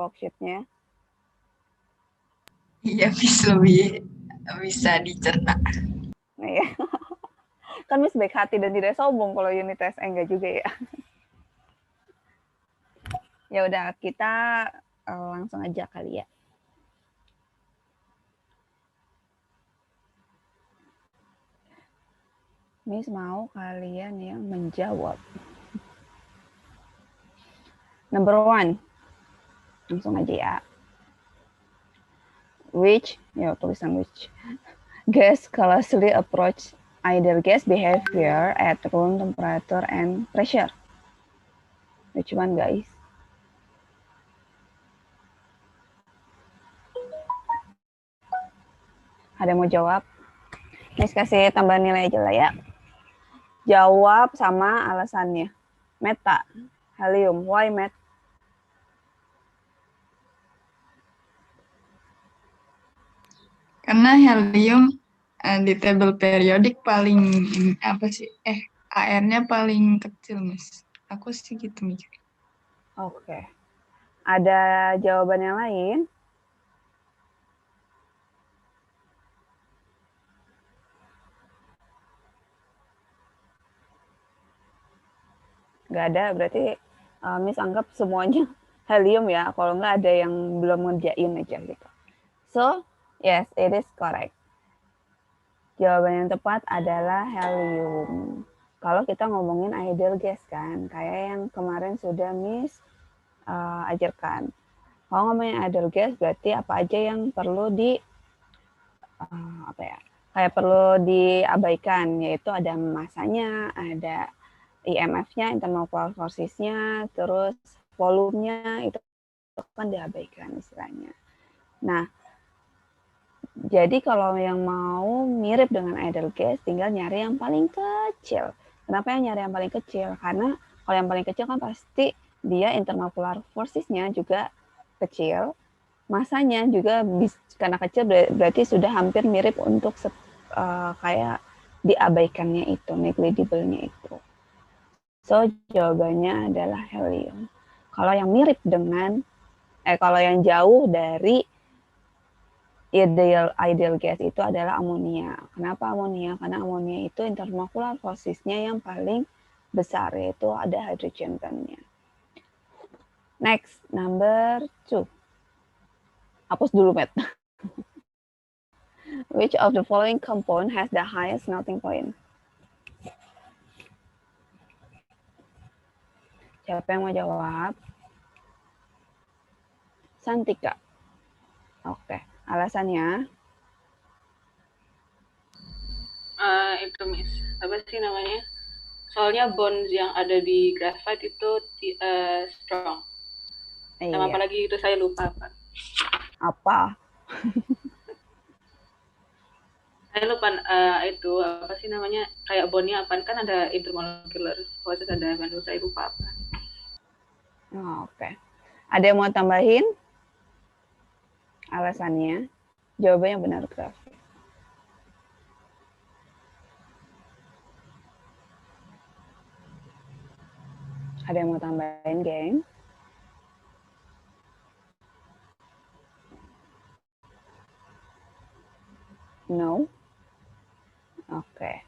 worksheet-nya? Iya, bisa dicerna. Iya. Kan Miss baik hati dan tidak sombong kalau unit tes enggak juga ya. Ya udah kita langsung aja kali ya. Miss mau kalian yang menjawab. Number 1. Langsung aja ya. Which, ya tulisan which. Gas closely approach either gas behavior at room temperature and pressure. Which one, guys? Ada yang mau jawab? Miss kasih tambahan nilai aja lah ya. Jawab sama alasannya. Meta, helium, why met? Karena helium di tabel periodik paling apa sih? AR-nya paling kecil, Mas. Aku sih gitu mikir. Oke. Ada jawaban yang lain? Nggak ada, berarti Miss anggap semuanya helium ya. Kalau nggak ada yang belum ngerjain aja gitu. So, yes, it is correct. Jawaban yang tepat adalah helium. Kalau kita ngomongin ideal gas kan, kayak yang kemarin sudah Miss ajarkan. Kalau ngomongin ideal gas berarti apa aja yang perlu kayak perlu diabaikan, yaitu ada masanya, ada IMF-nya, internal forces-nya, terus volumenya itu kan diabaikan istilahnya. Nah, jadi kalau yang mau mirip dengan ideal gas, tinggal nyari yang paling kecil. Kenapa yang nyari yang paling kecil? Karena kalau yang paling kecil kan pasti dia internal polar forces-nya juga kecil, masanya juga karena kecil berarti sudah hampir mirip untuk kayak diabaikannya itu, negligible-nya itu. So, jawabannya adalah helium. Kalau yang mirip dengan, kalau yang jauh dari ideal gas itu adalah amonia. Kenapa amonia? Karena amonia itu intermolecular forces-nya yang paling besar, yaitu ada hydrogen bond-nya. Next, number 2. Hapus dulu, Matt. Which of the following compound has the highest melting point? Siapa yang mau jawab? Santika. Oke, alasannya? Itu Miss, apa sih namanya? Soalnya bonds yang ada di graphite itu strong. Sama Iya. apa lagi itu saya lupa, Pak. Apa? Saya lupa itu apa sih namanya? Kayak bondnya apa? Kan ada intermolecular forces, ada manusia, saya lupa apa. Oke. Ada yang mau tambahin? Alasannya? Jawabannya benar, Graf. Ada yang mau tambahin, geng? No? Oke.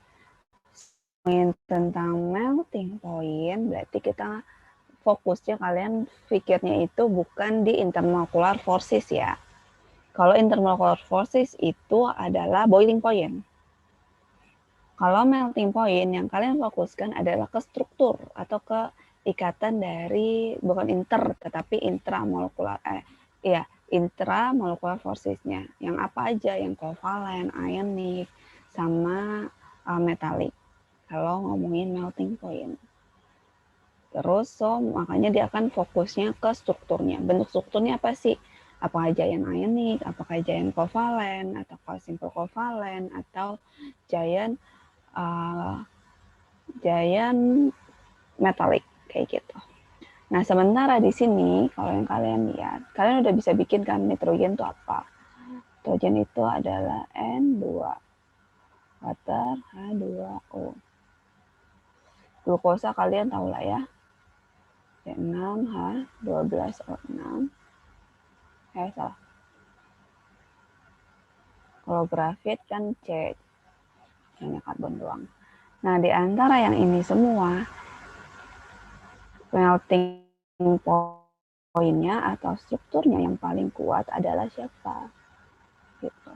Tentang melting point, berarti kita fokusnya kalian pikirnya itu bukan di intermolecular forces ya. Kalau intermolecular forces itu adalah boiling point. Kalau melting point yang kalian fokuskan adalah ke struktur atau ke ikatan dari bukan inter tetapi intramolekular intramolekular forces-nya. Yang apa aja? Yang kovalen, ionic, sama metalik. Kalau ngomongin melting point. Terus makanya dia akan fokusnya ke strukturnya. Bentuk strukturnya apa sih? Apakah giant ionic, apakah giant kovalen, atau simple kovalen, atau giant metalik kayak gitu. Nah, sementara di sini kalau yang kalian lihat, kalian udah bisa bikin kan nitrogen itu apa? Nitrogen itu adalah N2, water H2O. Glukosa kalian tahu lah ya, C6H12O6. Salah. Kalau grafit kan C, hanya karbon doang. Nah, di antara yang ini semua, melting pointnya atau strukturnya yang paling kuat adalah siapa? Gitu.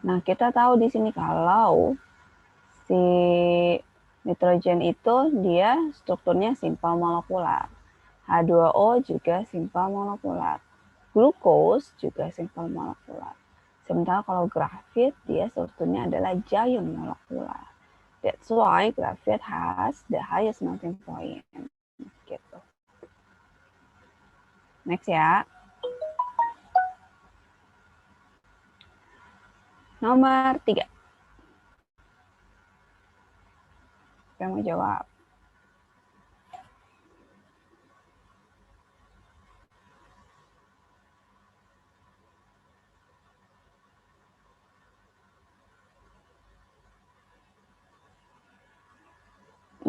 Nah, kita tahu di sini kalau si nitrogen itu dia strukturnya simpel molekular. H2O juga simpel molekular. Glukos juga simpel molekular. Sementara kalau grafit, dia strukturnya adalah giant molekular. That's why graphite has the highest melting point. Gitu. Next ya. Nomor 3. Siapa yang mau jawab?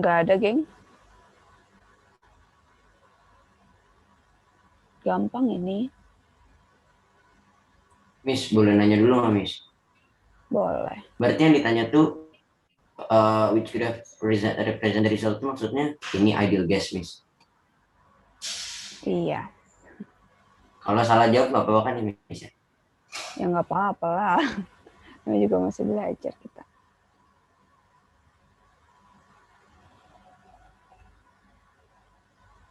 Nggak ada, geng. Gampang ini. Miss, boleh nanya dulu nggak, Miss? Boleh. Berarti yang ditanya tuh which could have represent the result itu maksudnya ini ideal guess, Miss. Iya. Kalau salah jawab nggak apa-apa kan ya, Miss? Ya nggak apa-apa lah. Ini juga masih belajar kita.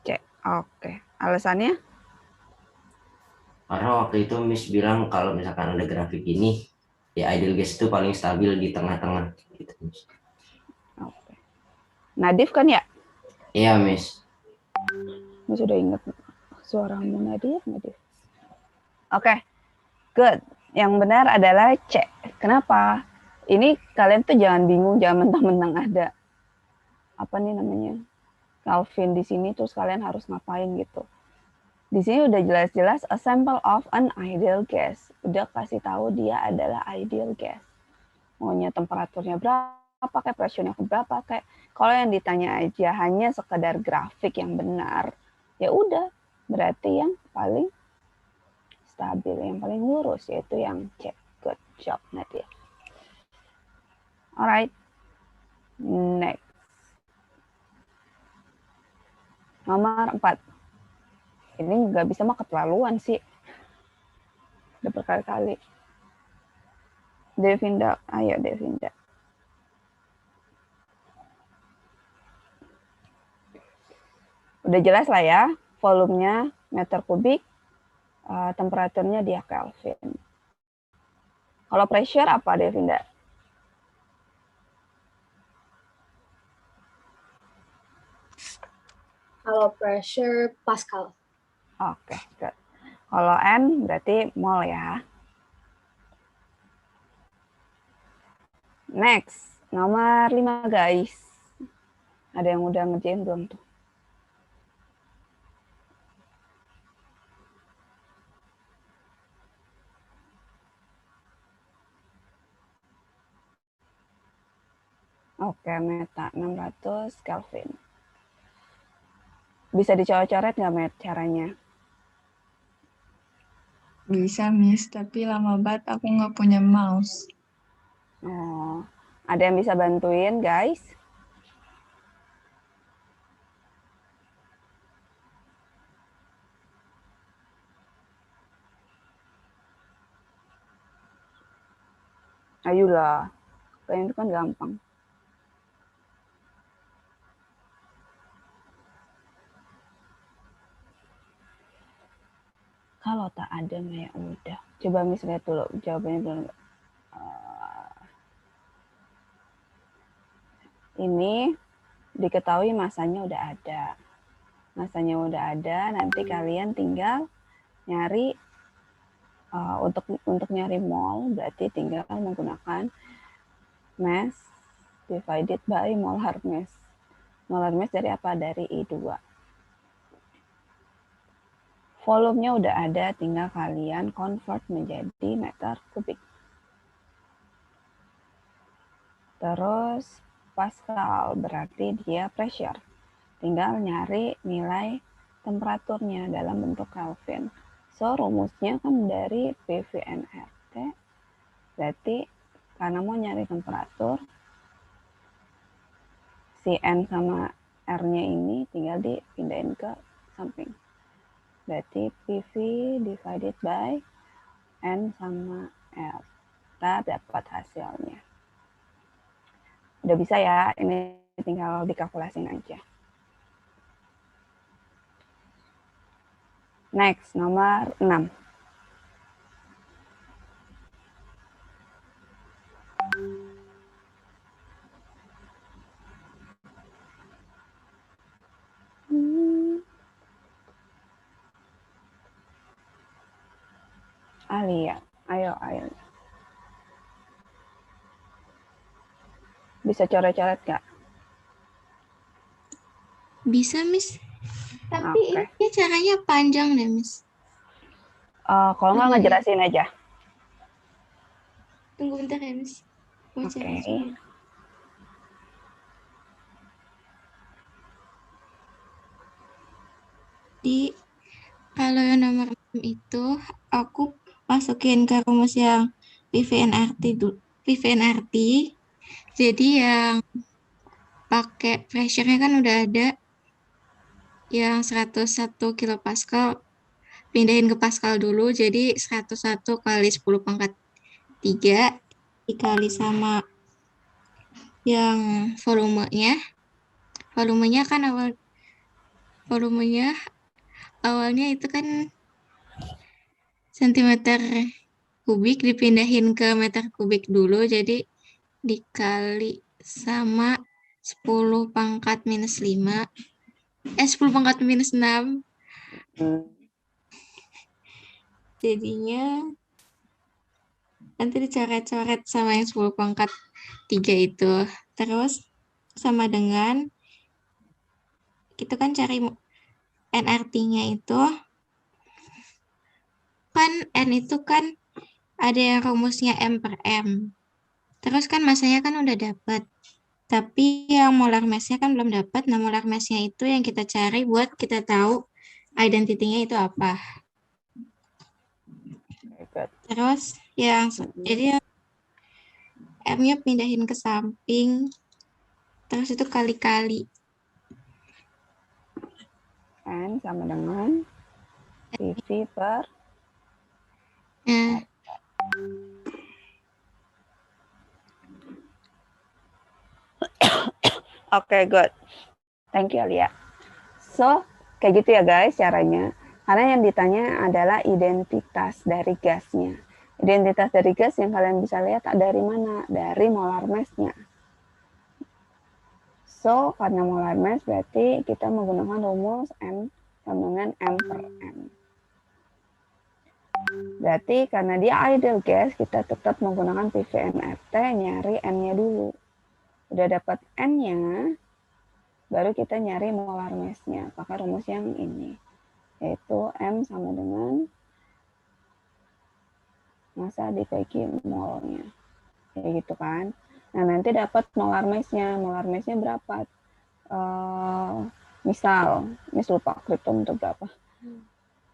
Cek. Oke. Alasannya? Karena waktu itu Miss bilang kalau misalkan ada grafik ini, ya ideal guess itu paling stabil di tengah-tengah. Gitu, Miss. Oke. Nadif kan ya? Iya, Miss. Miss sudah ingat suaramu Nadif. Oke. Good. Yang benar adalah C. Kenapa? Ini kalian tuh jangan bingung, jangan mentang-mentang ada apa nih namanya Calvin di sini terus kalian harus ngapain gitu. Di sini udah jelas-jelas a sample of an ideal gas. Udah kasih tahu dia adalah ideal gas. Maunya temperaturnya berapa, kayak pressure-nya berapa, kayak kalau yang ditanya aja hanya sekedar grafik yang benar, ya udah berarti yang paling stabil, yang paling lurus yaitu yang C. Good job Nadia. Alright, next. Nomor 4. Ini nggak bisa mah keterlaluan sih. Udah berkali-kali. Devinda, ayo Devinda. Udah jelas lah ya, volumenya meter kubik, temperaturnya dia Kelvin. Kalau pressure apa Devinda? Kalau pressure Pascal. Oke, good. Kalau N berarti mol ya. Next, nomor 5 guys. Ada yang udah ngerjain belum tuh? Oke, meta 600 Kelvin. Bisa dicoret-coret nggak, Met, caranya? Bisa, Miss, tapi lama banget aku nggak punya mouse. Oh, ada yang bisa bantuin, guys? Ayolah, kalian itu kan gampang. Kalau tak ada, ya udah. Coba Miss lihat dulu jawabannya belum. Ini diketahui masanya udah ada. Masanya udah ada, nanti kalian tinggal nyari untuk nyari mol, berarti tinggal menggunakan mass divided by molar mass. Molar mass dari apa? Dari I2. Volumenya udah ada, tinggal kalian convert menjadi meter kubik. Terus Pascal berarti dia pressure. Tinggal nyari nilai temperaturnya dalam bentuk Kelvin. So, rumusnya kan dari PV nRT, berarti karena mau nyari temperatur, si N sama R-nya ini tinggal dipindahin ke samping. Berarti PV divided by N sama R. Kita dapat hasilnya. Udah bisa ya, ini tinggal dikalkulasin aja. Next, nomor 6. Alia, ayo. Bisa coret-coret gak? Bisa, Miss. Tapi Oke. ini caranya panjang deh, Miss. Kalau nggak ngejelasin aja. Tunggu bentar ya, Miss. Mau Oke. cari dulu. Di kalau yang nomor 6 itu aku masukin ke rumus yang PVNRT. Jadi yang pakai pressure-nya kan udah ada yang 101 kilopascal, pindahin ke pascal dulu, jadi 101 kali 10 pangkat 3 dikali sama yang volumenya kan awalnya itu kan sentimeter kubik, dipindahin ke meter kubik dulu, jadi dikali sama 10 pangkat minus 5, 10 pangkat minus 6, jadinya nanti dicoret-coret sama yang 10 pangkat 3 itu. Terus sama dengan kita kan cari nRT-nya itu, kan N itu kan ada yang rumusnya M per M. Terus kan masanya kan udah dapat. Tapi yang molar mass-nya kan belum dapat. Nah, molar mass-nya itu yang kita cari buat kita tahu identity-nya itu apa. Terus jadi M-nya pindahin ke samping. Terus itu kali-kali. N sama dengan PV per Nah, Oke, good. Thank you, Alia. So, kayak gitu ya guys caranya. Karena yang ditanya adalah identitas dari gasnya. Identitas dari gas yang kalian bisa lihat dari mana? Dari molar mass-nya. So, karena molar mass berarti kita menggunakan rumus M sama dengan M per M. Berarti karena dia ideal gas, kita tetap menggunakan PVNRT, nyari N-nya dulu. Udah dapat N-nya, baru kita nyari molar mass-nya pakai rumus yang ini, yaitu M sama dengan massa dibagi molnya, kayak gitu kan. Nah, nanti dapat molar mass-nya berapa? Misal lupa kriptom untuk berapa.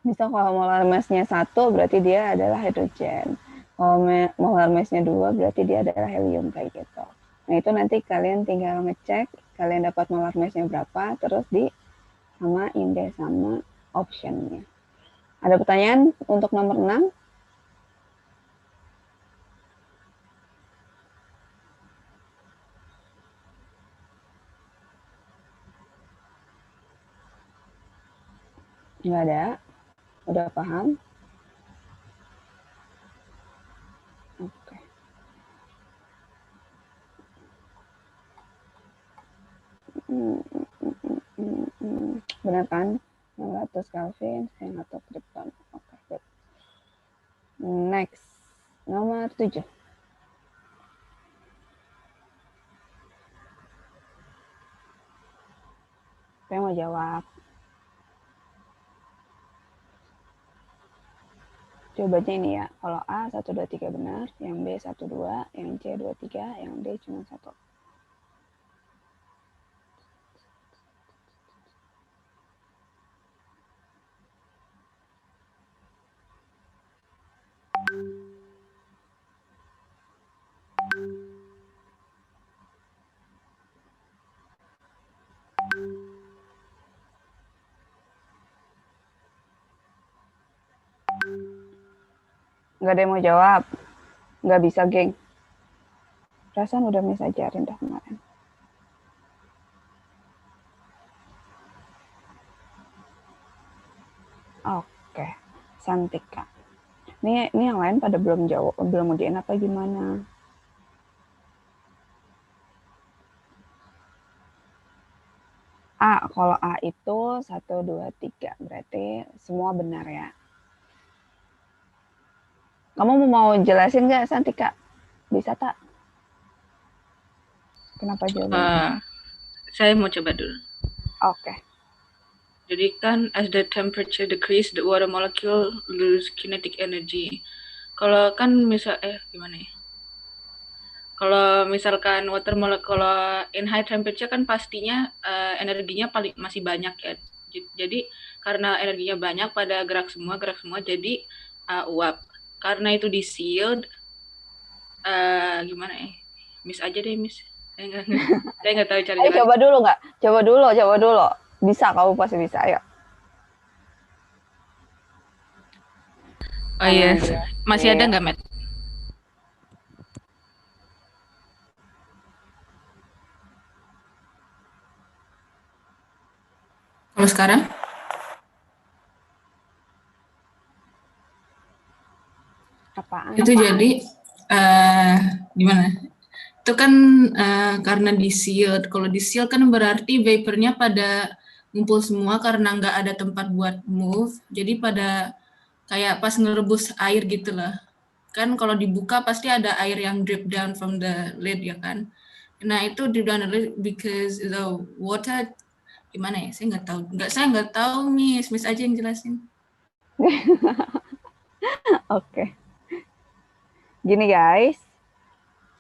Misal kalau molar mass-nya 1 berarti dia adalah hidrogen. Kalau molar mass-nya 2 berarti dia adalah helium, kayak gitu. Nah, itu nanti kalian tinggal ngecek kalian dapat molar mass-nya berapa, terus samain deh sama option-nya. Ada pertanyaan untuk nomor 6? Nggak ada? Udah paham? Oke. Benar kan? 600 Kelvin, 1 kripton. Oke, good. Next, nomor 7. Saya mau jawab. Coba aja ini ya. Kalau A 1, 2, 3 benar, yang B 1, 2, yang C 2, 3, yang D cuma 1. Nggak ada yang mau jawab. Nggak bisa, geng. Perasaan udah Miss ajarin dah kemarin. Oke, Santika. Ini yang lain pada belum jawab, belum ngerjain apa gimana? A, kalau A itu 1, 2, 3. Berarti semua benar ya. Kamu mau jelasin nggak, Santika? Bisa tak? Kenapa jawabannya? Saya mau coba dulu. Oke. Jadi kan as the temperature decrease, the water molecule lose kinetic energy. Kalau kan gimana ya? Kalau misalkan water molecule in high temperature kan pastinya energinya masih banyak ya. Jadi karena energinya banyak pada gerak semua jadi uap. Karena itu di sealed, gimana ya? Miss aja deh, Miss. Saya nggak tahu cara Ayo coba dulu nggak? Coba dulu. Bisa, kamu pasti bisa. Ayo. Oh iya, masih ada nggak, Matt? Kalau sekarang? Apaan? Itu jadi gimana? Itu kan karena di sealed. Kalau di sealed kan berarti vapornya pada ngumpul semua karena nggak ada tempat buat move. Jadi pada kayak pas ngerebus air gitu lah. Kan kalau dibuka pasti ada air yang drip down from the lid ya kan. Nah itu drip down the lid because the water gimana ya? Saya nggak tahu, Miss aja yang jelasin. Oke. Gini guys,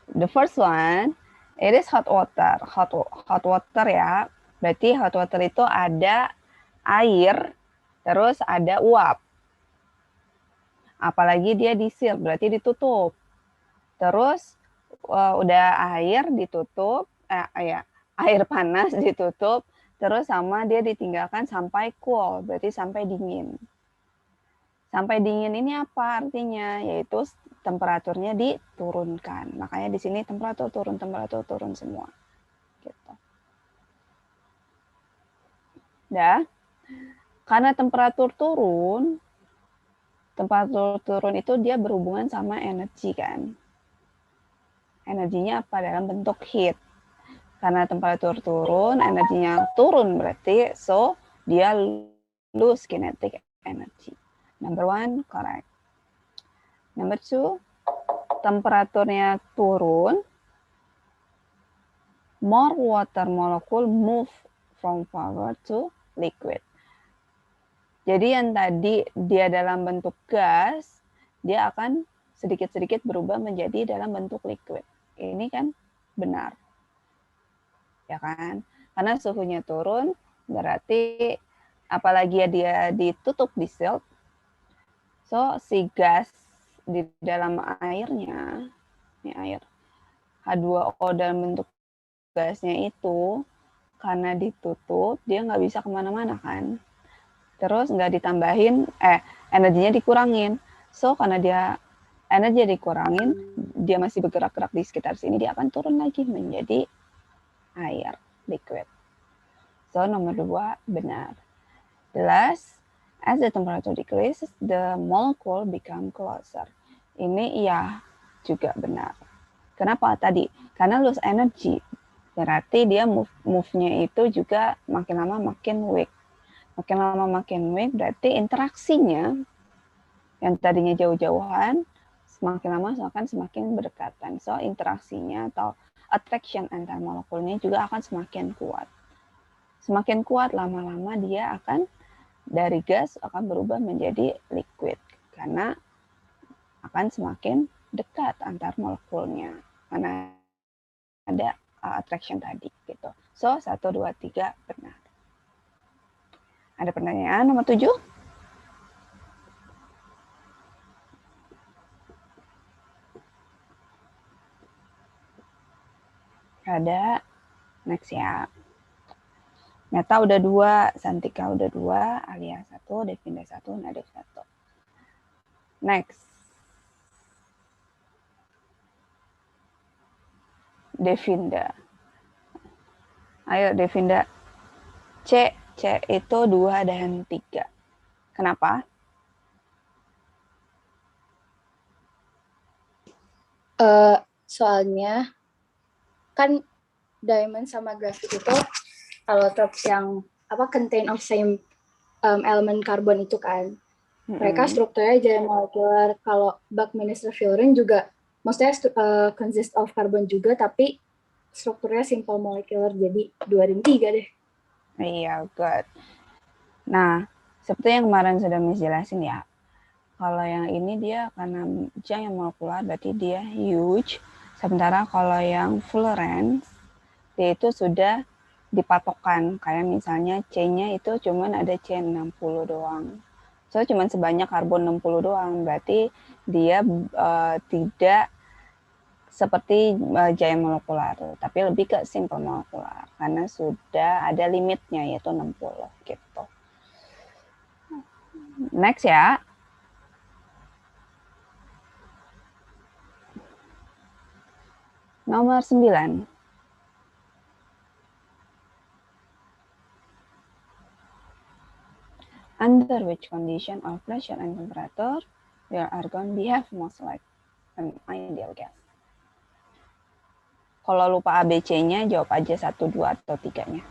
the first one, it is hot water. Hot water ya, berarti hot water itu ada air, terus ada uap. Apalagi dia di-seal, berarti ditutup. Terus udah air ditutup, air panas ditutup, terus sama dia ditinggalkan sampai cool, berarti sampai dingin. Sampai dingin ini apa artinya? Yaitu temperaturnya diturunkan. Makanya di sini temperatur turun semua. Gitu. Dah. Karena temperatur turun itu dia berhubungan sama energi kan. Energinya apa? Dalam bentuk heat. Karena temperatur turun, energinya turun berarti so dia lose kinetic energy. Number 1, correct. Number 2, temperaturnya turun, more water molecule move from vapor to liquid. Jadi yang tadi dia dalam bentuk gas, dia akan sedikit-sedikit berubah menjadi dalam bentuk liquid. Ini kan benar. Ya kan? Karena suhunya turun, berarti apalagi dia ditutup di sealed, so si gas di dalam airnya, ini air, H2O dalam bentuk gasnya itu, karena ditutup, dia nggak bisa kemana-mana kan. Terus nggak ditambahin, energinya dikurangin. So, karena dia energi dikurangin, dia masih bergerak-gerak di sekitar sini, dia akan turun lagi menjadi air, liquid. So, nomor 2 benar. The last, as the temperature decreases, the molecule become closer. Ini iya juga benar. Kenapa tadi? Karena lose energy. Berarti dia move-nya itu juga makin lama makin weak. Makin lama makin weak berarti interaksinya yang tadinya jauh-jauhan semakin lama akan semakin berdekatan. So interaksinya atau attraction antar molekulnya juga akan semakin kuat. Semakin kuat lama-lama dia akan dari gas akan berubah menjadi liquid karena akan semakin dekat antar molekulnya karena ada attraction tadi gitu. So 1, 2, 3 benar. Ada pertanyaan nomor 7? Ada. Next ya. Meta udah 2, Santika udah 2, Alia 1, Devinda 1, Nadif 1. Next. Devinda. Ayo Devinda. C itu 2 dan 3. Kenapa? Soalnya kan diamond sama grafit itu allotropes yang contain of same elemen karbon itu kan. Mereka strukturnya giant molecular. Kalau Buckminster Fullerene juga maksudnya consist of carbon juga, tapi strukturnya simple molecular, jadi 2 dan 3 deh. Iya, good. Nah, seperti yang kemarin sudah Miss jelasin ya, kalau yang ini dia karena giant molecular berarti dia huge, sementara kalau yang Fullerene dia itu sudah dipatokkan, kayak misalnya C-nya itu cuman ada C60 doang. So cuman sebanyak karbon 60 doang, berarti dia tidak seperti giant molekular, tapi lebih ke simple molekular karena sudah ada limitnya yaitu 60 gitu. Next ya. Nomor 9. Under which condition of pressure and temperature will argon behave most like an ideal gas? Kalau lupa ABC-nya, jawab aja 1, 2, atau 3-nya.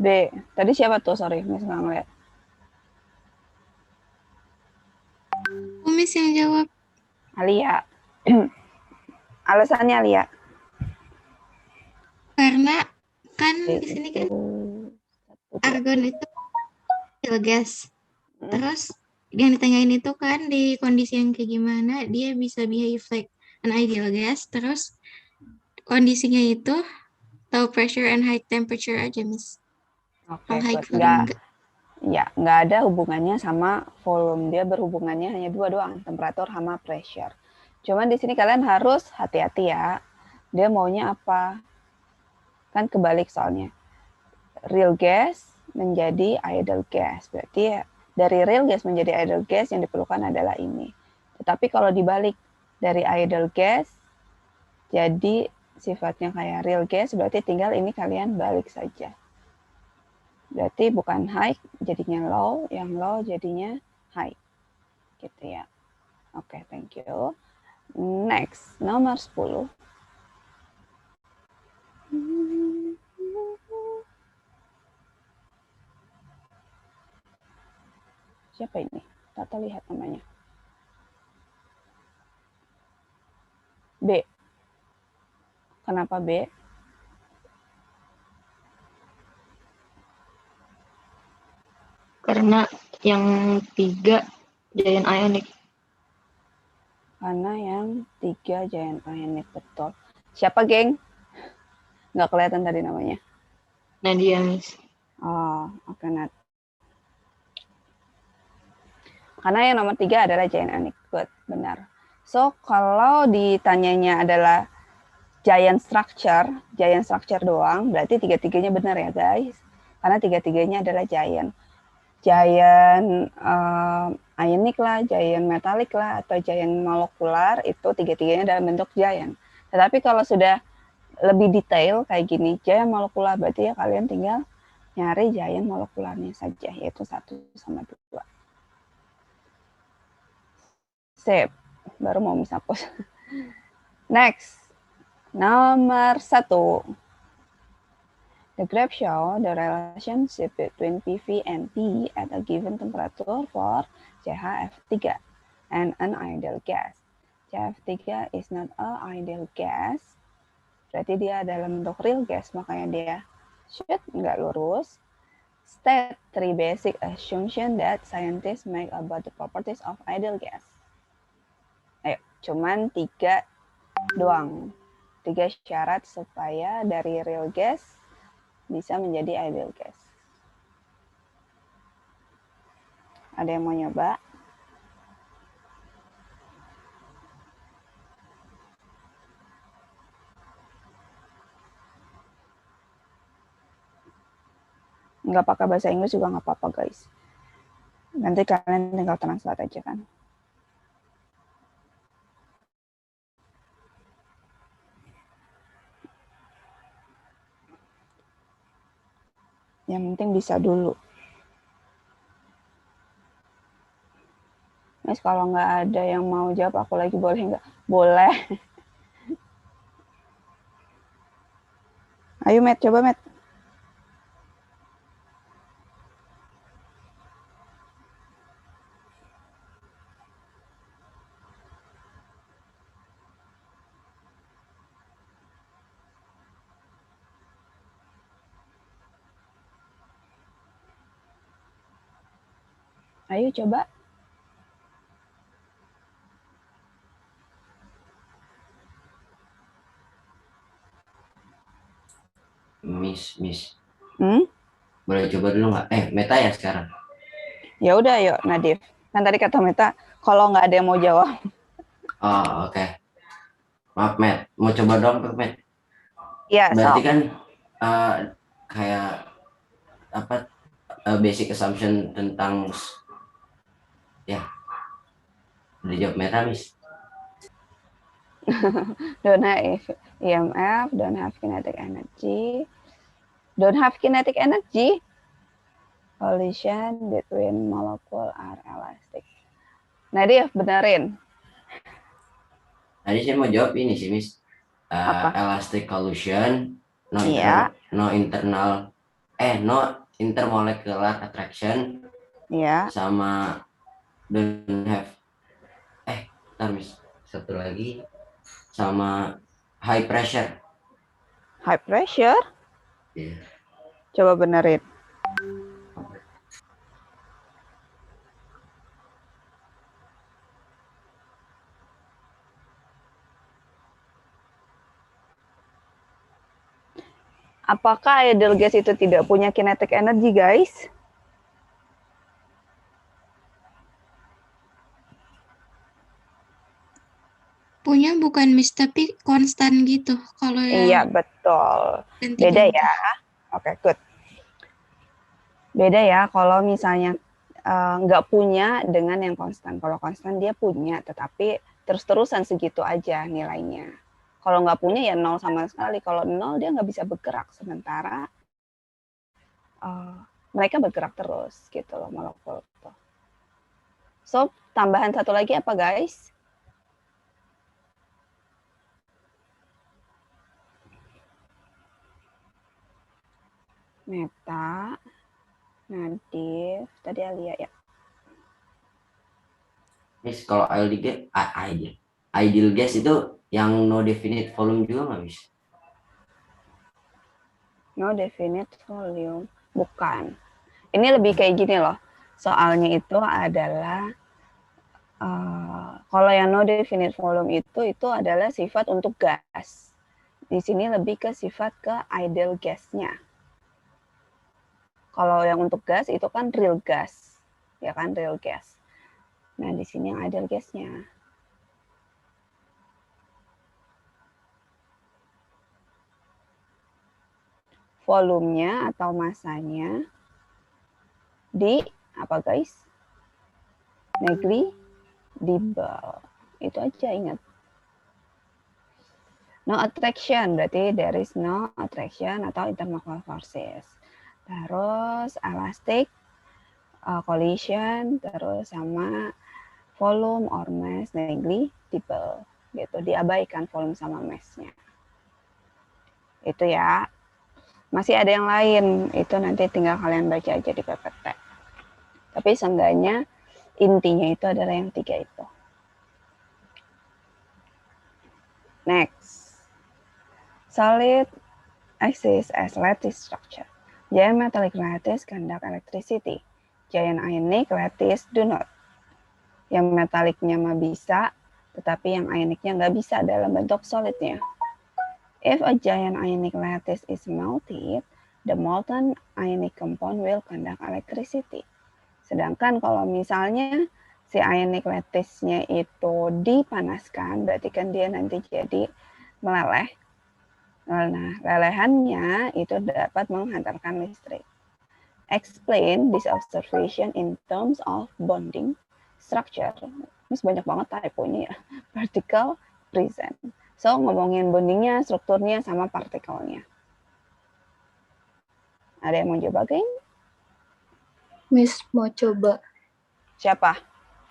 B. Tadi siapa tuh? Sorry, Miss nggak ngeliat. Miss yang jawab. Alia. Alasannya Alia. Karena kan di sini kan argon itu ideal gas. Terus yang ditanyain itu kan di kondisi yang kayak gimana dia bisa behave like an ideal gas. Terus kondisinya itu low pressure and high temperature aja, Miss. Oke, High good. volume enggak. Ya, nggak ada hubungannya sama volume. Dia berhubungannya hanya 2 doang, temperatur sama pressure. Cuman di sini kalian harus hati-hati ya. Dia maunya apa? Kan kebalik soalnya. Real gas menjadi ideal gas. Berarti ya, dari real gas menjadi ideal gas yang diperlukan adalah ini. Tetapi kalau dibalik dari ideal gas jadi sifatnya kayak real gas, berarti tinggal ini kalian balik saja. Berarti bukan high jadinya low, yang low jadinya high. Gitu ya. Oke, thank you. Next, nomor 10. Siapa ini? Tak terlihat namanya. B. Kenapa B? Karena yang 3 giant ionic. Karena yang 3 giant ionic, betul. Siapa, geng? Nggak kelihatan tadi namanya. Nadia, Miss. Oh, oke, Nat. Karena yang nomor 3 adalah giant ionic. Good, benar. So, kalau ditanyanya adalah giant structure doang, berarti 3-3-nya benar ya, guys. Karena 3-3-nya adalah giant. Giant ionic lah, giant metalik lah, atau giant molekular, itu 3-3-nya dalam bentuk giant. Tetapi kalau sudah lebih detail kayak gini, giant molekular, berarti ya kalian tinggal nyari giant molekularnya saja, yaitu 1 sama 2. Sip, baru mau misapus. Next, nomor 1. The graph show the relationship between PV and P at a given temperature for CHF3 and an ideal gas. CHF3 is not an ideal gas berarti dia dalam bentuk real gas, makanya dia should nggak lurus. State 3 basic assumption that scientists make about the properties of ideal gas. Ayo, cuman 3 doang. 3 syarat supaya dari real gas bisa menjadi ideal gas. Ada yang mau nyoba? Nggak pakai bahasa Inggris juga nggak apa-apa, guys. Nanti kalian tinggal translate aja kan. Yang penting bisa dulu. Mas, kalau nggak ada yang mau jawab, aku lagi boleh nggak? Boleh. Ayo, Matt, coba, Matt. Ayo, coba. Miss. Hmm? Boleh coba dulu nggak? Meta ya sekarang. Ya udah, yuk, Nadif. Kan tadi kata Meta, kalau nggak ada yang mau jawab. Oh, oke. Maaf, Matt. Mau coba dong, Matt. Iya, Berarti so. kan kayak apa basic assumption tentang ya udah jawab Meta, Miss. Don't have EMF, don't have kinetic energy. Don't have kinetic energy. Collision between molecule are elastic. Nadif, benerin. Tadi saya mau jawab ini sih, Miss. Apa? Elastic collision, Iya. no intermolecular attraction, Iya. sama don't have ntar, Miss, satu lagi sama high pressure. High pressure? Iya. Coba benerin. Apakah ideal gas itu tidak punya kinetic energy, guys? Punya bukan Miss, tapi konstan gitu. Kalau Iya, yang betul. ganti-ganti. Beda ya. Oke, good. Beda ya kalau misalnya nggak punya dengan yang konstan. Kalau konstan dia punya, tetapi terus-terusan segitu aja nilainya. Kalau nggak punya ya 0 sama sekali. Kalau 0 dia nggak bisa bergerak. Sementara mereka bergerak terus gitu loh molekul. So, tambahan satu lagi apa, guys? Meta, Nadif, tadi Alia ya. Miss, kalau ideal gas itu yang no definite volume juga nggak, Miss? No definite volume. Bukan. Ini lebih kayak gini loh. Soalnya itu adalah kalau yang no definite volume itu adalah sifat untuk gas. Di sini lebih ke sifat ke ideal gasnya. Kalau yang untuk gas itu kan real gas, ya kan, real gas. Nah, di sini yang ideal gasnya. Volumenya atau masanya di apa, guys? Negligible. Itu aja, ingat. No attraction, berarti there is no attraction atau intermolecular forces. Terus elastic, collision, terus sama volume or mass negligible. Gitu, diabaikan volume sama mass-nya. Itu ya. Masih ada yang lain, itu nanti tinggal kalian baca aja di PPT. Tapi seenggaknya intinya itu adalah yang 3 itu. Next. Solid exists as lattice structure. Giant metallic lattice conduct electricity. Giant ionic lattice do not. Yang metaliknya mah bisa, tetapi yang ioniknya nggak bisa dalam bentuk solidnya. If a giant ionic lattice is melted, the molten ionic compound will conduct electricity. Sedangkan kalau misalnya si ionic lattice-nya itu dipanaskan, berarti kan dia nanti jadi meleleh. Nah, lelehannya itu dapat menghantarkan listrik. Explain this observation in terms of bonding structure. Ini banyak banget typo-nya ya. Particle present. So, ngomongin bondingnya, strukturnya, sama partikelnya. Ada yang mau coba, geng? Miss mau coba. Siapa?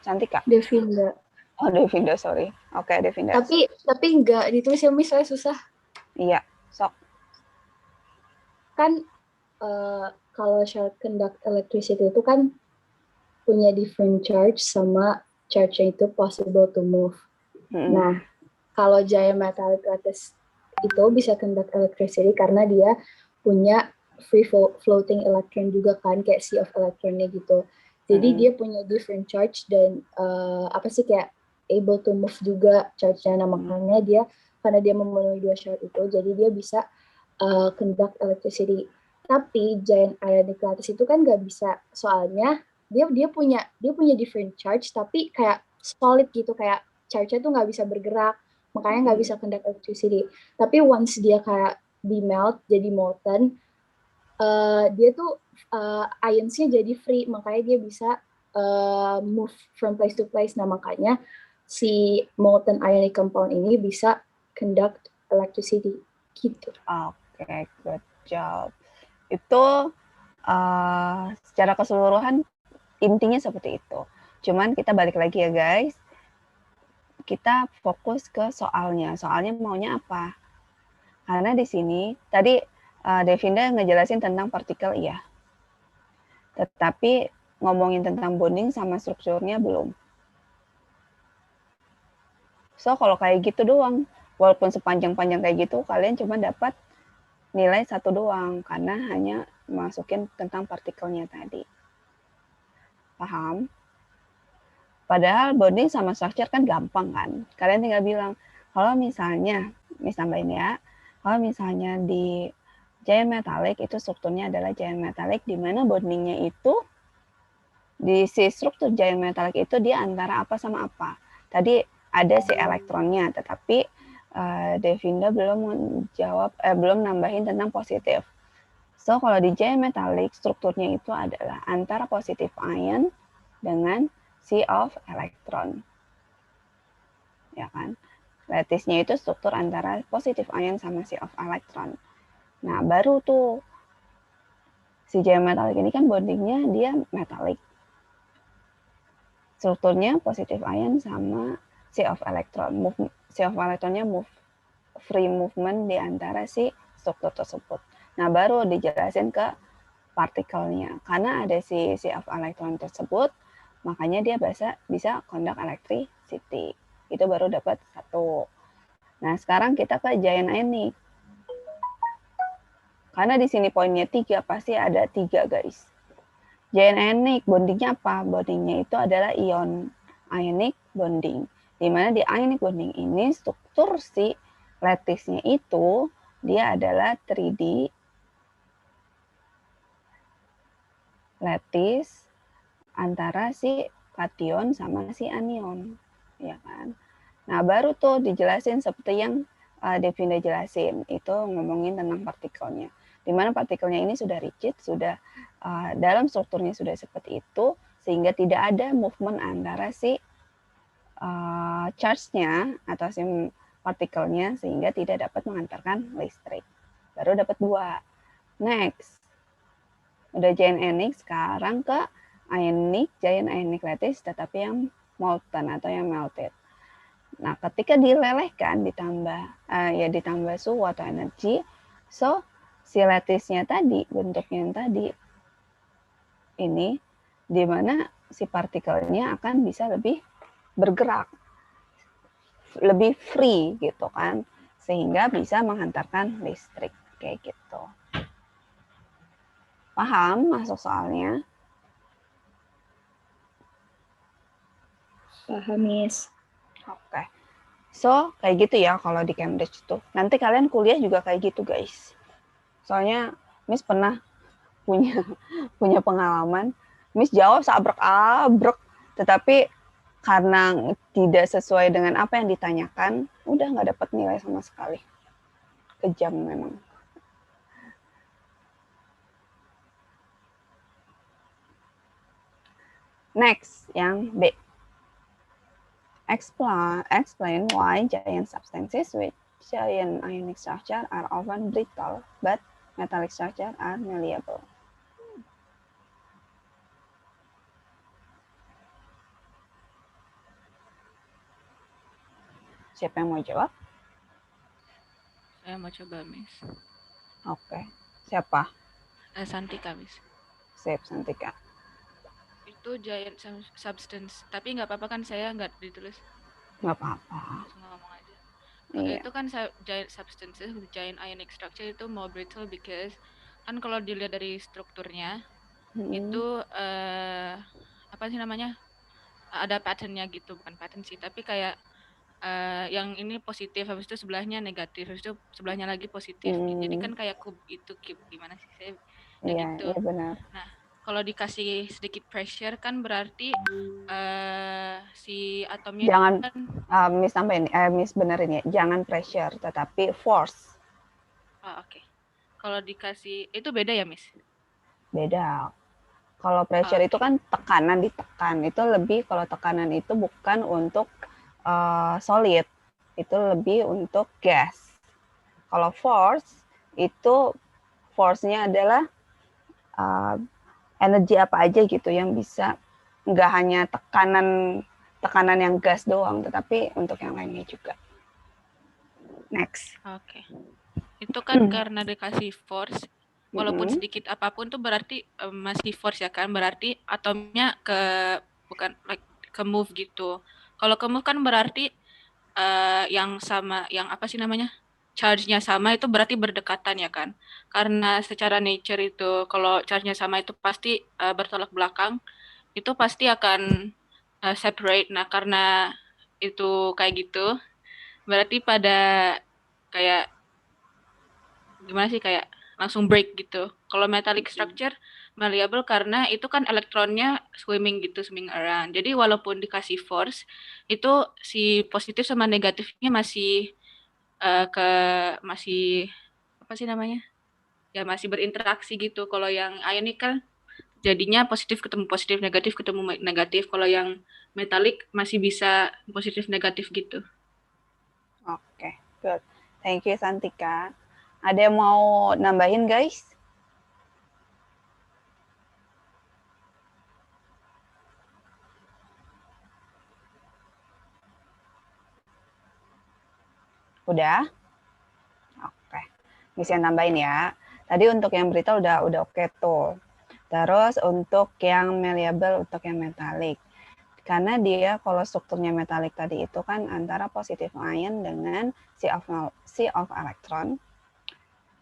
Cantika? Devinda. Oh, Devinda, sorry. Oke, Devinda. Tapi nggak ditulis ya, Miss, soalnya susah. Iya, sok. Kan kalau short conduct electricity itu kan punya different charge sama charge-nya itu possible to move. Nah, kalau giant metallic lattice itu bisa conduct electricity karena dia punya free floating electron juga kan, kayak sea of electronnya gitu. Jadi dia punya different charge dan kayak able to move juga charge-nya. Nah, makanya dia karena dia memenuhi dua syarat itu, jadi dia bisa conduct electricity. Tapi giant ionic lattice itu kan nggak bisa, soalnya dia punya different charge tapi kayak solid gitu, kayak charge-nya tuh nggak bisa bergerak, makanya nggak bisa conduct electricity. Tapi once dia kayak di melt jadi molten, dia tuh ions-nya jadi free, makanya dia bisa move from place to place. Nah, makanya si molten ionic compound ini bisa conduct electricity gitu. Oke, good job. Itu secara keseluruhan intinya seperti itu. Cuman kita balik lagi ya guys. Kita fokus ke soalnya. Soalnya maunya apa? Karena di sini tadi Devinda ngejelasin tentang partikel iya. Tetapi ngomongin tentang bonding sama strukturnya belum. So kalau kayak gitu doang, walaupun sepanjang-panjang kayak gitu, kalian cuma dapat nilai 1 doang karena hanya masukin tentang partikelnya tadi. Paham? Padahal bonding sama structure kan gampang kan. Kalian tinggal bilang, kalau misalnya, tambahin ya, kalau misalnya di giant metallic itu strukturnya adalah giant metallic, di mana bondingnya itu di si struktur giant metallic itu dia antara apa sama apa. Tadi ada si elektronnya, tetapi Devinda belum menjawab, belum nambahin tentang positif. So kalau di giant metallic strukturnya itu adalah antara positif ion dengan sea of electron, ya kan? Lattice-nya itu struktur antara positif ion sama sea of electron. Nah baru tuh si giant metallic ini kan bondingnya dia metallic, strukturnya positif ion sama sea of electron. Sea of electronnya free movement di antara si struktur tersebut. Nah, baru dijelasin ke partikelnya. Karena ada si sea of electron tersebut, makanya dia bisa conduct electricity. Itu baru dapat 1. Nah, sekarang kita ke giant ionic. Karena di sini poinnya 3, pasti ada 3, guys. Giant ionic, bondingnya apa? Bondingnya itu adalah ion ionic bonding. Di mana di ionic bonding ini struktur si lattice-nya itu dia adalah 3D lattice antara si kation sama si anion, ya kan? Nah, baru tuh dijelasin seperti yang Devinda jelasin, itu ngomongin tentang partikelnya. Di mana partikelnya ini sudah rigid, sudah dalam strukturnya sudah seperti itu, sehingga tidak ada movement antara si charge-nya atau si partikelnya, sehingga tidak dapat mengantarkan listrik. Baru dapat 2. Next. Udah giant ionic, sekarang ke giant ionic lattice, tetapi yang molten atau yang melted. Nah, ketika dilelehkan ditambah suhu atau energi, so si lattice-nya tadi, bentuknya yang tadi ini, di mana si partikelnya akan bisa lebih bergerak, lebih free gitu kan, sehingga bisa menghantarkan listrik kayak gitu. Paham masuk soalnya? Paham, Miss. Oke. So, kayak gitu ya kalau di Cambridge itu. Nanti kalian kuliah juga kayak gitu, guys. Soalnya Miss pernah punya pengalaman. Miss jawab seabrek-abrek, tetapi karena tidak sesuai dengan apa yang ditanyakan, udah nggak dapat nilai sama sekali. Kejam memang. Next, yang B. Explain why giant substances with giant ionic structure are often brittle, but metallic structure are malleable. Siapa yang mau jawab? Saya mau coba, Miss. Oke. Siapa? Santika, Miss. Sip, Santika. Itu giant substance, tapi nggak apa-apa kan saya nggak ditulis. Nggak apa-apa. Langsung ngomong aja. Iya. Itu kan giant substances with giant ionic structure itu more brittle because kan kalau dilihat dari strukturnya itu apa sih namanya, ada patternnya gitu, bukan pattern sih, tapi kayak yang ini positif, habis itu sebelahnya negatif, habis itu sebelahnya lagi positif. Jadi kan kayak cube gimana sih saya gitu. Iya benar. Nah, kalau dikasih sedikit pressure kan berarti si atomnya Jangan kan Miss tambahin, Miss benerin ya, jangan pressure tetapi force. oke. Kalau dikasih itu beda ya, Miss? Beda. Kalau pressure itu kan tekanan ditekan, itu lebih, kalau tekanan itu bukan untuk solid, itu lebih untuk gas. Kalau force itu force-nya adalah energi apa aja gitu yang bisa, nggak hanya tekanan yang gas doang, tetapi untuk yang lainnya juga. Next. Oke. Itu kan karena dikasih force, walaupun sedikit apapun tuh berarti masih force ya kan, berarti atomnya bukan ke move gitu. Kalau ke move kan berarti yang sama, yang apa sih namanya, charge-nya sama itu berarti berdekatan ya kan. Karena secara nature itu kalau charge-nya sama itu pasti bertolak belakang, itu pasti akan separate. Nah karena itu kayak gitu, berarti pada kayak gimana sih, kayak langsung break gitu. Kalau metallic structure malleable karena itu kan elektronnya swimming around. Jadi walaupun dikasih force, itu si positif sama negatifnya masih masih apa sih namanya? Ya masih berinteraksi gitu. Kalau yang ionic kan jadinya positif ketemu positif, negatif ketemu negatif. Kalau yang metalik masih bisa positif negatif gitu. Oke, good. Thank you Santika. Ada yang mau nambahin guys? Udah? Oke. Bisa nambahin ya. Tadi untuk yang brittle udah oke tuh. Terus untuk yang malleable, untuk yang metalik. Karena dia kalau strukturnya metalik tadi itu kan antara positif ion dengan sea of electron,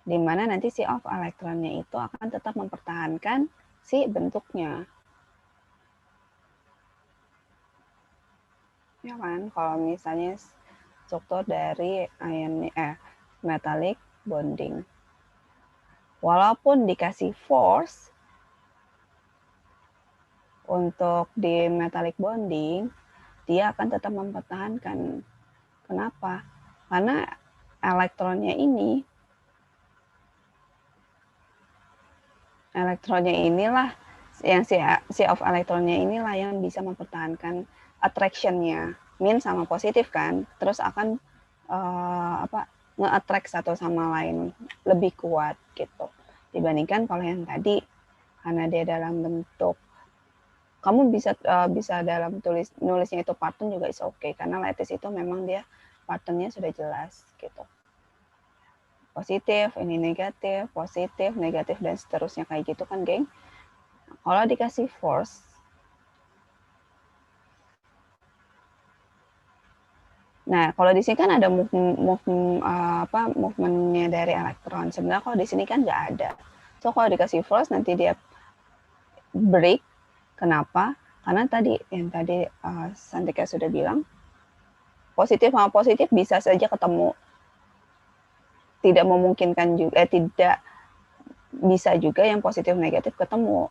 di mana nanti sea of electronnya itu akan tetap mempertahankan si bentuknya. Ya kan, kalau misalnya struktur dari metallic bonding. Walaupun dikasih force untuk di metallic bonding, dia akan tetap mempertahankan. Kenapa? Karena elektronnya inilah yang si of elektronnya inilah yang bisa mempertahankan attraction-nya. Min sama positif kan, terus akan nge-attract satu sama lain lebih kuat gitu. Dibandingkan kalau yang tadi, karena dia dalam bentuk, kamu bisa dalam nulisnya itu pattern juga is okay, karena lattice itu memang dia patternnya sudah jelas gitu. Positif, ini negatif, positif, negatif, dan seterusnya kayak gitu kan, geng. Kalau dikasih force, Nah, kalau di sini kan ada movementnya dari elektron. Sebenarnya kalau di sini kan nggak ada. So, kalau dikasih force nanti dia break. Kenapa? Karena tadi yang tadi Santika sudah bilang, positif sama positif bisa saja ketemu. Tidak memungkinkan juga, tidak bisa juga yang positif negatif ketemu.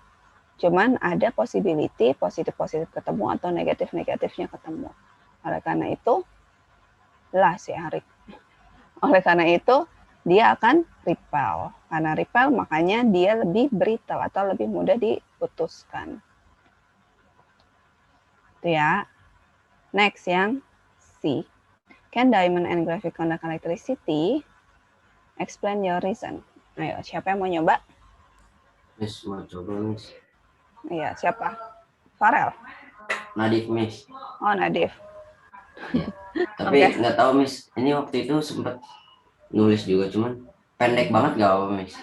Cuman ada possibility positif-positif ketemu atau negatif-negatifnya ketemu. Oleh karena itu, oleh karena itu, dia akan repel. Karena repel, makanya dia lebih brittle atau lebih mudah diputuskan. Itu ya. Next yang C. Can diamond and graphite conduct electricity? Explain your reason. Ayo, siapa yang mau nyoba? Miss mau coba Miss. Iya, siapa? Farel? Nadif Miss. Oh, Nadif. Ya. Tapi nggak tahu Miss, ini waktu itu sempat nulis juga, cuman pendek banget gak apa Miss?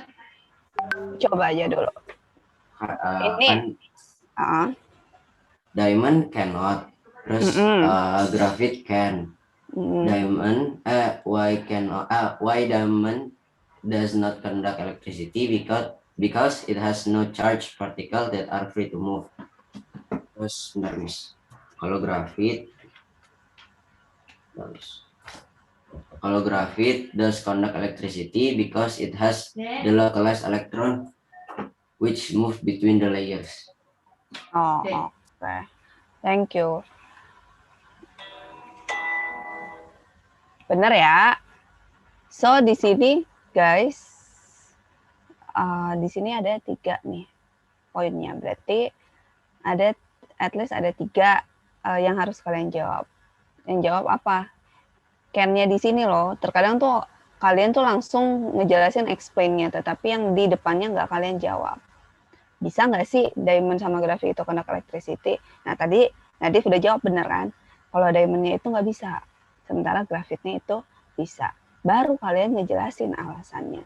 Coba aja dulu. Kan diamond cannot, terus graphite can. Diamond, why diamond does not conduct electricity? Because it has no charged particle that are free to move. Terus bentar Miss, kalau graphite does conduct electricity because it has the localized electron which move between the layers. Oh, oke. Thank you. Benar ya. So di sini guys, di sini ada 3 nih poinnya. Berarti ada at least ada 3 yang harus kalian jawab. Yang jawab apa? Can-nya di sini loh. Terkadang tuh kalian tuh langsung ngejelasin explain-nya, tetapi yang di depannya nggak kalian jawab. Bisa nggak sih diamond sama graphite itu conduct electricity? Nah tadi Nadif udah jawab bener kan? Kalau diamond-nya itu nggak bisa, sementara graphite-nya itu bisa. Baru kalian ngejelasin alasannya.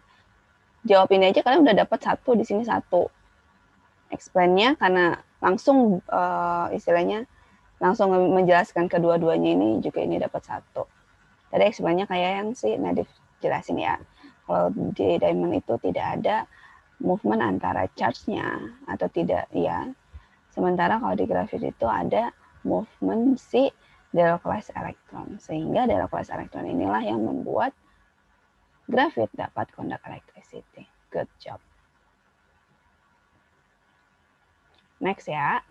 Jawab ini aja kalian udah dapat 1, di sini 1. Explain-nya karena langsung istilahnya langsung menjelaskan kedua-duanya ini juga ini dapat 1. Tadi explain-nya kayak yang si Nadif jelasin ya. Kalau di diamond itu tidak ada movement antara charge-nya atau tidak ya. Sementara kalau di graphite itu ada movement si delocalized electron. Sehingga delocalized electron inilah yang membuat graphite dapat conduct electricity. Good job. Next ya.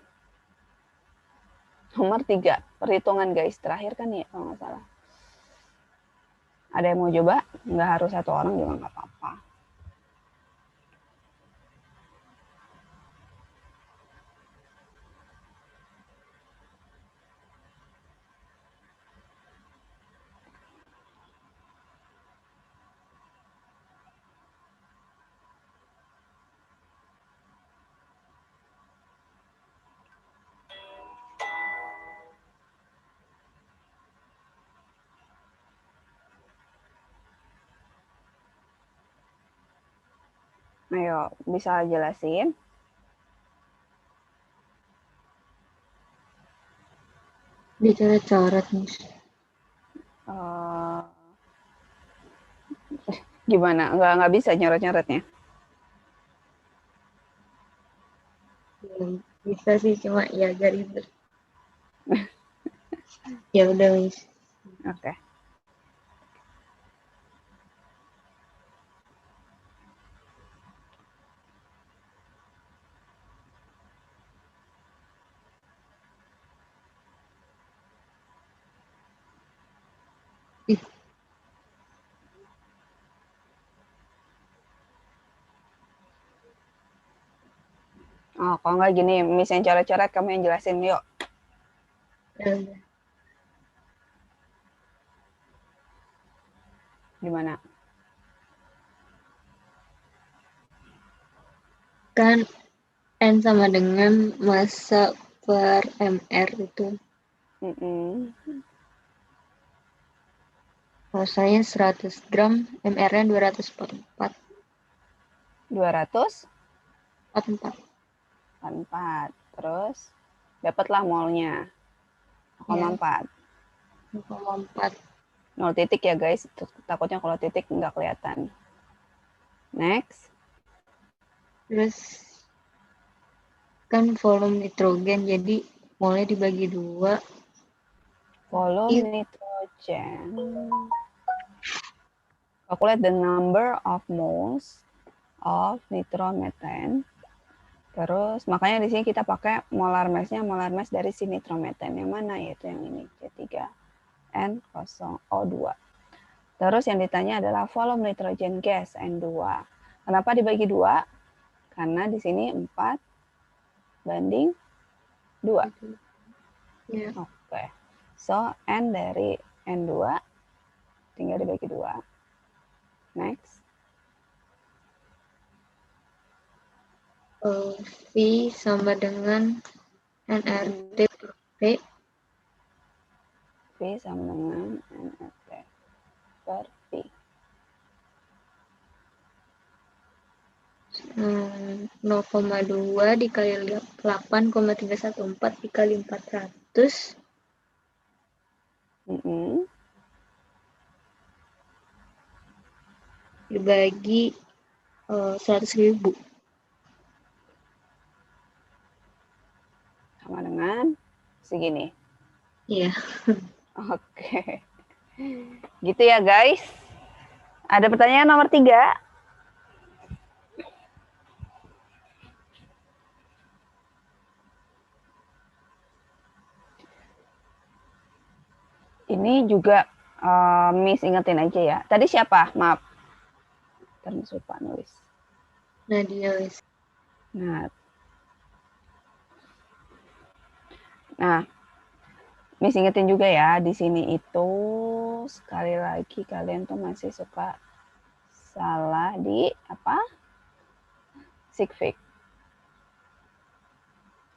Nomor 3, perhitungan guys. Terakhir kan ya kalau nggak salah. Ada yang mau coba? Nggak harus 1 orang juga nggak apa-apa. Ayo, bisa jelasin? Dicoret-coret, Miss. Gimana? Nggak bisa nyoret-nyoretnya? Bisa sih, cuma ya agak ribet. Ya udah, Miss. Oke. Oh, kalau nggak gini, Miss yang coret-coret, kamu yang jelasin, yuk. Ya udah. Gimana? Kan N sama dengan massa per MR itu. Massanya 100 gram, MR-nya 244. 244. Terus dapatlah molnya. 0,4. 0,4. 0 titik ya guys, takutnya kalau titik nggak kelihatan. Next. Terus kan volume nitrogen, jadi molnya dibagi 2. Volume nitrogen. Calculate the number of moles of nitromethane. Terus makanya di sini kita pakai molar mass-nya, molar mass dari si nitromethane. Yang mana? Yaitu yang ini, C3N0O2. Terus yang ditanya adalah volume nitrogen gas N2. Kenapa dibagi 2? Karena di sini 4:2. Ya. Oke. So, N dari N2 tinggal dibagi 2. Next. V sama dengan nRT per P. V sama dengan nRT per P. 0,2 dikali 8,314 dikali 400 dibagi 100.000. Sama dengan segini. Iya. Oke. Gitu ya guys. Ada pertanyaan nomor 3? Ini juga Miss ingetin aja ya. Tadi siapa? Maaf. Terus lupa nulis. Nadia, Wis. Nah, Miss ingetin juga ya, di sini itu sekali lagi kalian tuh masih suka salah di apa? Sigfig.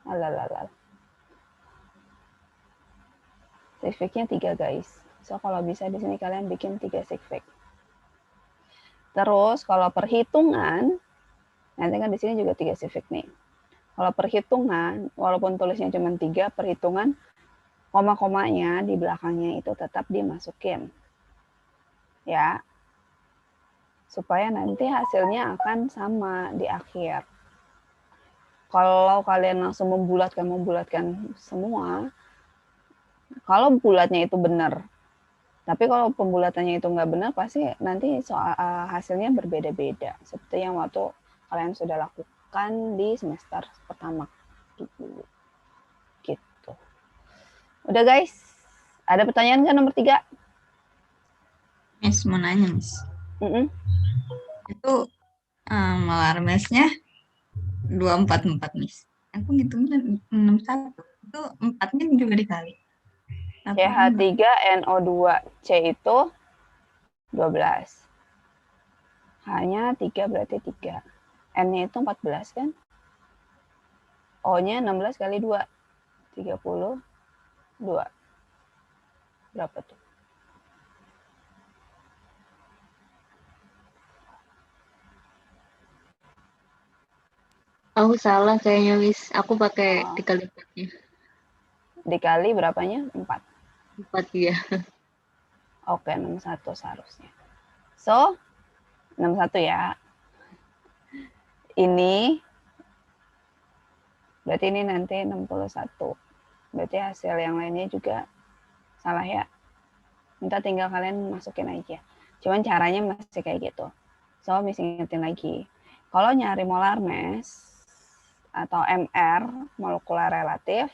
Alalala. Sigfignya 3 guys. So kalau bisa di sini kalian bikin 3 sigfig. Terus kalau perhitungan, nanti kan di sini juga 3 sigfig nih. Kalau perhitungan, walaupun tulisnya cuma 3, perhitungan koma-komanya di belakangnya itu tetap dimasukin. Ya. Supaya nanti hasilnya akan sama di akhir. Kalau kalian langsung membulatkan semua, kalau bulatnya itu benar, tapi kalau pembulatannya itu nggak benar, pasti nanti hasilnya berbeda-beda. Seperti yang waktu kalian sudah lakukan di semester pertama. Gitu. Udah guys, ada pertanyaan nggak nomor 3? Miss, mau nanya, Miss. Itu molar mass-nya 244, Miss. Aku ngitungnya 61. Itu 4-nya juga dikali. CH3NO2C itu 12. H-nya 3 berarti 3. N-nya itu 14 kan? O-nya 16 kali 2. 32. Berapa tuh? Aku salah kayaknya, Wis. Aku pakai dikali 4-nya. Dikali berapanya? 4. 4 ya. Oke, 61 seharusnya. So, 61 ya. Ini berarti ini nanti 61. Berarti hasil yang lainnya juga salah ya. Minta tinggal kalian masukin aja. Cuman caranya masih kayak gitu. So, Miss ingetin lagi. Kalau nyari molar mass atau MR, molekular relatif,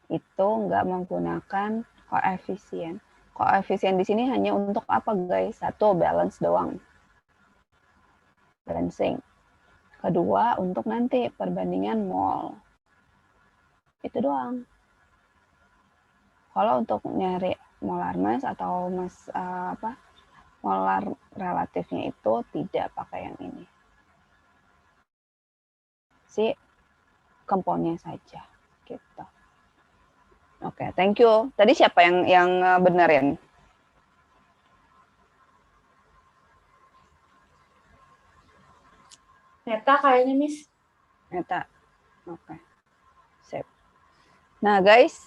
itu nggak menggunakan koefisien. Koefisien di sini hanya untuk apa guys? 1, balance doang. Balancing. Kedua, untuk nanti perbandingan mol. Itu doang. Kalau untuk nyari molar mass atau molar relatifnya itu tidak pakai yang ini. Si komponnya saja gitu. Oke, thank you. Tadi siapa yang benerin? Neta kayaknya, Miss. Neta. Oke. Sip. Nah, guys,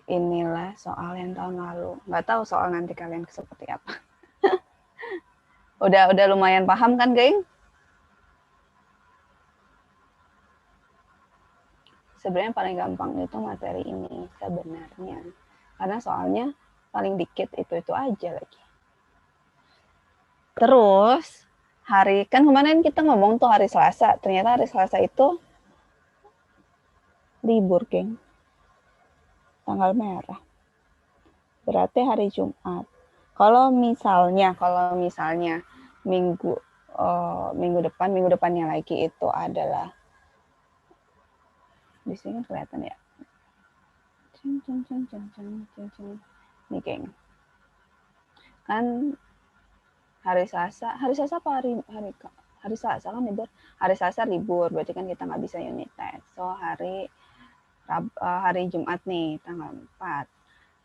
inilah soal yang tahun lalu. Nggak tahu soal nanti kalian seperti apa. Udah lumayan paham kan, geng? Sebenarnya paling gampang itu materi ini sebenarnya. Karena soalnya paling dikit itu aja lagi. Terus hari kan kemarin kita ngomong tuh hari Selasa, ternyata hari Selasa itu libur, geng. Tanggal merah. Berarti hari Jumat. Kalau misalnya minggu depannya lagi itu adalah di sini kelihatan ya. Nih, geng. Kan hari Selasa apa hari Selasa kan libur. Hari Selasa libur, berarti kan kita nggak bisa unit test. So hari Jumat nih tanggal 4.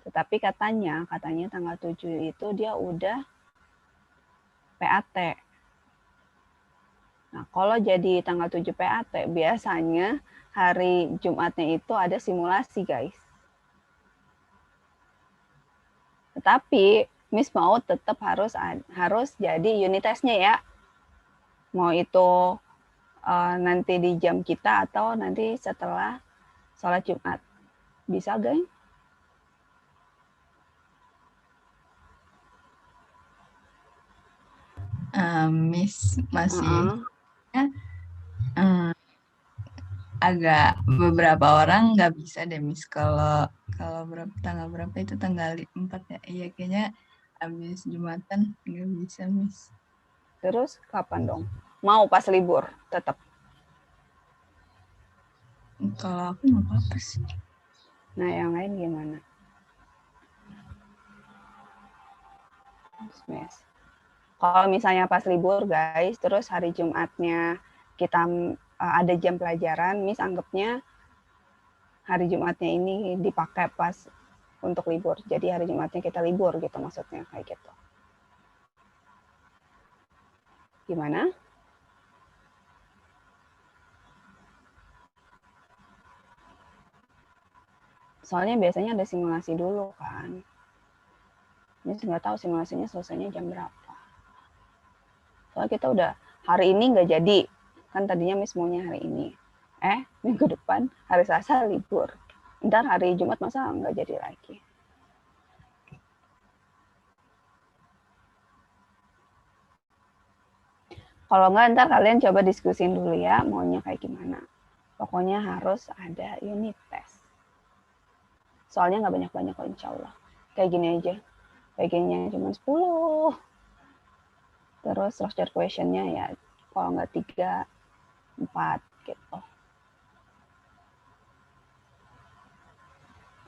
Tetapi katanya tanggal 7 itu dia udah PAT. Nah, kalau jadi tanggal 7 PAT, biasanya hari Jumatnya itu ada simulasi, guys. Tetapi Miss mau tetap harus jadi unit testnya ya. Mau itu nanti di jam kita atau nanti setelah sholat Jumat. Bisa, guys? Miss masih agak beberapa orang nggak bisa deh Miss kalau tanggal berapa itu tanggal 4 ya. Iya kayaknya habis Jumatan nggak bisa Miss. Terus kapan dong? Mau pas libur tetap? Kalau aku nggak apa-apa sih. Nah, yang lain gimana? Kalau misalnya pas libur, guys, terus hari Jumatnya kita ada jam pelajaran, Miss anggapnya hari Jumatnya ini dipakai pas untuk libur. Jadi hari Jumatnya kita libur gitu maksudnya, kayak gitu. Gimana? Soalnya biasanya ada simulasi dulu kan. Miss nggak tahu simulasinya selesainya jam berapa. Soalnya kita udah hari ini nggak jadi. Kan tadinya Miss maunya hari ini. Minggu depan hari Selasa libur. Ntar hari Jumat masa nggak jadi lagi. Kalau nggak ntar kalian coba diskusin dulu ya maunya kayak gimana. Pokoknya harus ada unit test. Soalnya nggak banyak-banyak kok insya Allah. Kayak gini aja. Bagiannya cuma 10. Terus structure questionnya ya kalau nggak 3, 4 gitu.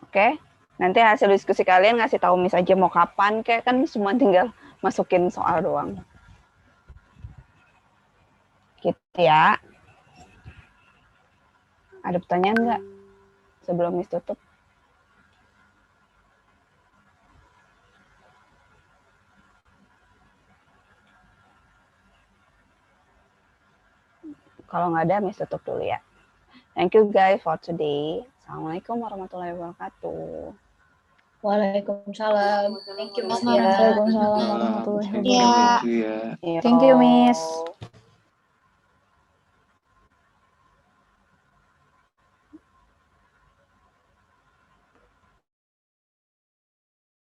Oke, nanti hasil diskusi kalian ngasih tahu Miss aja mau kapan, kayak kan cuma tinggal masukin soal doang. Gitu ya. Ada pertanyaan nggak sebelum Miss tutup? Kalau nggak ada, Miss tutup dulu ya. Thank you guys for today. Assalamualaikum warahmatullahi wabarakatuh. Waalaikumsalam. Thank you Miss Mira. Waalaikumsalam warahmatullahi Ya. wabarakatuh. Thank you Miss.